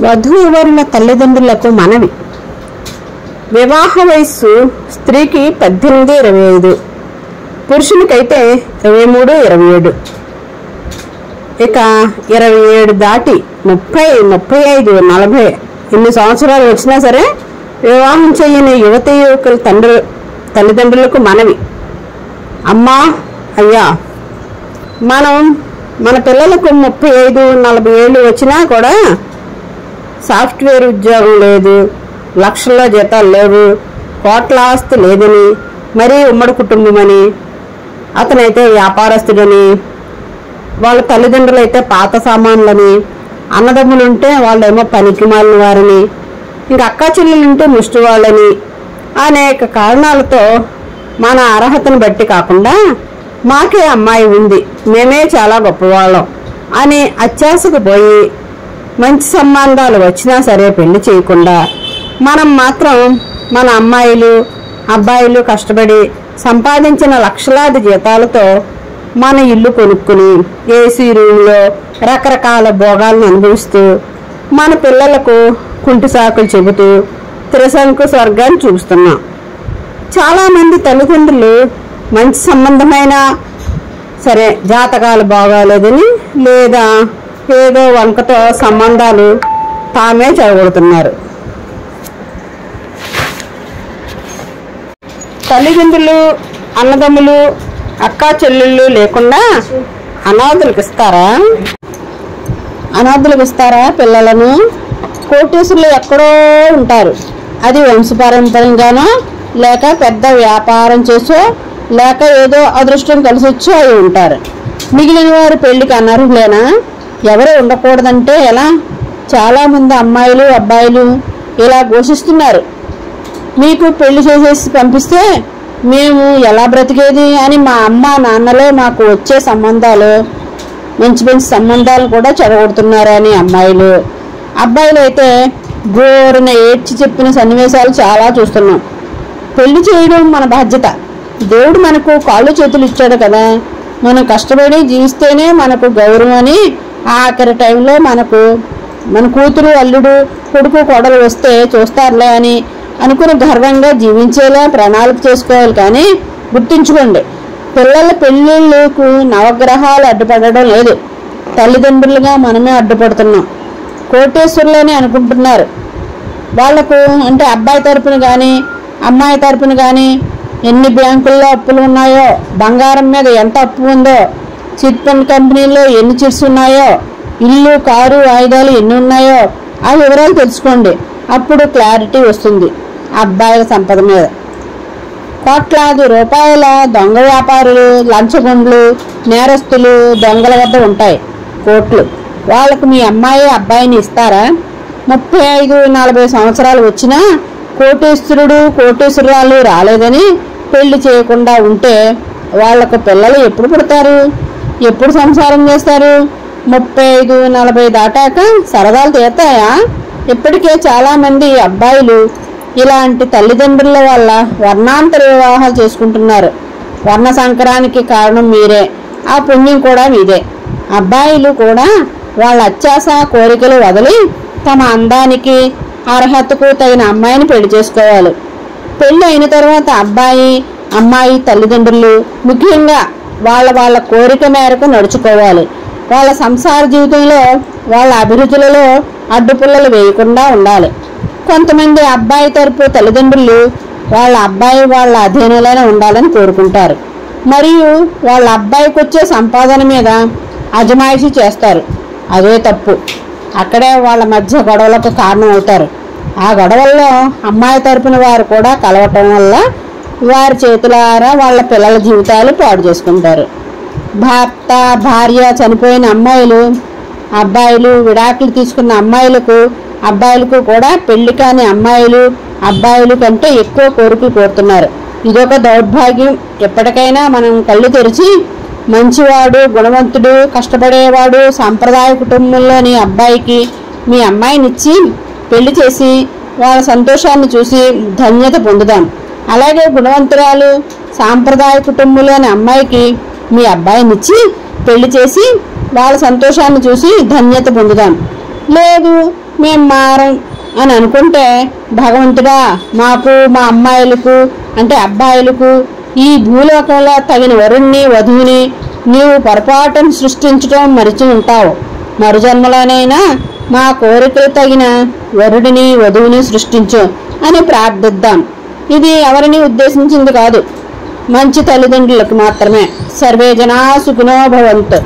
వధూవరుల తల్లిదండ్రులకు మనవి. వివాహ వయస్సు స్త్రీకి 18-25, పురుషునికైతే 23-27. ఇక 27 దాటి 30, 35, 40 ఇన్ని సంవత్సరాలు వచ్చినా సరే వివాహం చేయని యువతీ యువకుల తల్లిదండ్రులకు మనవి. అమ్మా, అయ్యా, మన పిల్లలకు 35-40 ఏళ్ళు వచ్చినా కూడా సాఫ్ట్వేర్ ఉద్యోగం లేదు, లక్షల్లో జీతాలు లేవు, కోట్ల ఆస్తి లేదని, మరీ ఉమ్మడి కుటుంబం అని, అతనైతే వ్యాపారస్తుడని, వాళ్ళ తల్లిదండ్రులు అయితే పాత సామాన్లని, అన్నదమ్ములుంటే వాళ్ళేమో పనికి మాలిన వారని, ఇంకా అక్కా చెల్లెలుంటే ముష్టి వాళ్ళని, అనేక కారణాలతో మన అర్హతను బట్టి కాకుండా మాకే అమ్మాయి ఉంది, మేమే చాలా గొప్పవాళ్ళం అని అత్యాశకు పోయి మంచి సంబంధాలు వచ్చినా సరే పెళ్లి చేయకుండా మనం మాత్రం మన అమ్మాయిలు అబ్బాయిలు కష్టపడి సంపాదించిన లక్షలాది జీతాలతో మన ఇల్లు కొనుక్కుని ఏసీ రూమ్లో రకరకాల భోగాలను అనుభవిస్తూ మన పిల్లలకు కుంటి సాకులు చెబుతూ త్రిశంకు స్వర్గాన్ని చూస్తున్నాం. చాలామంది తల్లిదండ్రులు మంచి సంబంధమైనా సరే జాతకాలు బాగాలేదని లేదా ఏదో వంకతో సంబంధాలు తామే చెడగొడుతున్నారు. తల్లిదండ్రులు, అన్నదమ్ములు, అక్కా చెల్లెళ్ళు లేకుండా అనాథులకు ఇస్తారా పిల్లలను? కోటీశ్వరులు ఎక్కడో ఉంటారు, అది వంశపారంపర్యంగానో లేక పెద్ద వ్యాపారం చేసో లేక ఏదో అదృష్టం కలిసి వచ్చో అయి ఉంటారు. మిగిలిన వారు పెళ్లికి అనర్హులేనా? ఎవరు ఉండకూడదంటే ఎలా? చాలామంది అమ్మాయిలు అబ్బాయిలు ఇలా ఘోషిస్తున్నారు. మీకు పెళ్లి చేసేసి పంపిస్తే మేము ఎలా బ్రతికేది అని మా అమ్మ నాన్నలే మాకు వచ్చే సంబంధాలు మంచి మంచి సంబంధాలు కూడా చెడగొడుతున్నారు అని అమ్మాయిలు. అబ్బాయిలు అయితే గోరున ఏడ్చి చెప్పిన సన్నివేశాలు చాలా చూస్తున్నాం. పెళ్లి చేయడం మన బాధ్యత. దేవుడు మనకు కాళ్ళు చేతులు ఇచ్చాడు కదా, మనం కష్టపడి జీవిస్తేనే మనకు గౌరవం అని ఆఖరి టైంలో మన కూతురు అల్లుడు కొడుకు కోడలు వస్తే చూస్తారులే అని అనుకుని గర్వంగా జీవించేలా ప్రణాళిక చేసుకోవాలి. కానీ గుర్తుంచుకోండి, పిల్లల పెళ్ళిళ్ళకు నవగ్రహాలు అడ్డుపడడం లేదు, తల్లిదండ్రులుగా మనమే అడ్డుపడుతున్నాం. కోటేశ్వరులని అనుకుంటున్నారు. వాళ్లకు అంటే అబ్బాయి తరపున కానీ అమ్మాయి తరపున కానీ ఎన్ని బ్యాంకుల్లో అప్పులు ఉన్నాయో, బంగారం మీద ఎంత అప్పు ఉందో, చిట్ ఫండ్ కంపెనీల్లో ఎన్ని చిట్స్ ఉన్నాయో, ఇల్లు కారు ఆయుధాలు ఎన్ని ఉన్నాయో ఆ వివరాలు తెలుసుకోండి. అప్పుడు క్లారిటీ వస్తుంది అబ్బాయిల సంపద మీద. కోట్లాది రూపాయల దొంగ వ్యాపారులు, లంచగొండ్లు, నేరస్తులు, దొంగల వద్ద ఉంటాయి కోట్లు. వాళ్ళకు మీ అమ్మాయి అబ్బాయిని ఇస్తారా? 35-40 సంవత్సరాలు వచ్చినా కోటేశ్వరుడు కోటేశ్వరాలు రాలేదని పెళ్లి చేయకుండా ఉంటే వాళ్లకు పిల్లలు ఎప్పుడు పుడతారు? ఎప్పుడు సంసారం చేస్తారు? 35-40 దాటాక సరదాలు తీరుతాయా? ఇప్పటికే చాలామంది అబ్బాయిలు ఇలాంటి తల్లిదండ్రుల వల్ల వర్ణాంతర వివాహాలు చేసుకుంటున్నారు. వర్ణ సంకరానికి కారణం మీరే, ఆ పుణ్యం కూడా మీదే. అబ్బాయిలు కూడా వాళ్ళ అత్యాశ కోరికలు వదిలి తమ అందానికి అర్హతకు తగిన అమ్మాయిని పెళ్లి చేసుకోవాలి. పెళ్లి అయిన తర్వాత అబ్బాయి అమ్మాయి తల్లిదండ్రులు ముఖ్యంగా వాళ్ళ కోరిక మేరకు నడుచుకోవాలి. వాళ్ళ సంసార జీవితంలో వాళ్ళ అభిరుచులలో అడ్డుపుల్లలు వేయకుండా ఉండాలి. కొంతమంది అబ్బాయి తరపు తల్లిదండ్రులు వాళ్ళ అబ్బాయి వాళ్ళ అధీనంలోనే ఉండాలని కోరుకుంటారు. మరియు వాళ్ళ అబ్బాయికి వచ్చే సంపాదన మీద అజమాయిషీ చేస్తారు. అదే తప్పు. అక్కడే వాళ్ళ మధ్య గొడవలకు కారణం అవుతారు. ఆ గొడవల్లో అమ్మాయి తరపున వారు కూడా కలవటం వల్ల వారి చేతులారా వాళ్ళ పిల్లల జీవితాలు పాడు చేసుకుంటారు. భర్త భార్య చనిపోయిన అబ్బాయిలు విడాకులు తీసుకున్న అబ్బాయిలకు కూడా పెళ్లి కాని అబ్బాయిలు కంటే ఎక్కువ కోరికలు కోరుతున్నారు. ఇదొక దౌర్భాగ్యం. ఎప్పటికైనా మనం కళ్ళు తెరిచి మంచివాడు, గుణవంతుడు, కష్టపడేవాడు, సాంప్రదాయ కుటుంబంలోని అబ్బాయికి మీ అమ్మాయినిచ్చి పెళ్లి చేసి వాళ్ళ సంతోషాన్ని చూసి ధన్యత పొందుదాం. అలాగే గుణవంతురాలు, సాంప్రదాయ కుటుంబంలోని అమ్మాయికి మీ అబ్బాయినిచ్చి పెళ్లి చేసి వాళ్ళ సంతోషాన్ని చూసి ధన్యత పొందుదాం. లేదు మేం మారం అని అనుకుంటే, భగవంతుడా మాకు మా అమ్మాయిలకు అంటే అబ్బాయిలకు ఈ భూలోకంలో తగిన వరుణ్ణి వధువుని నీవు పొరపాటును సృష్టించడం మరిచి ఉంటావు. మరుజన్మలోనైనా మా కోరికలు తగిన వరుడిని వధువుని సృష్టించు అని ప్రార్థిద్దాం. ఇది ఎవరిని ఉద్దేశించింది కాదు, మంచి తల్లిదండ్రులకు మాత్రమే. సర్వే జనా సుఖినో భవంతు.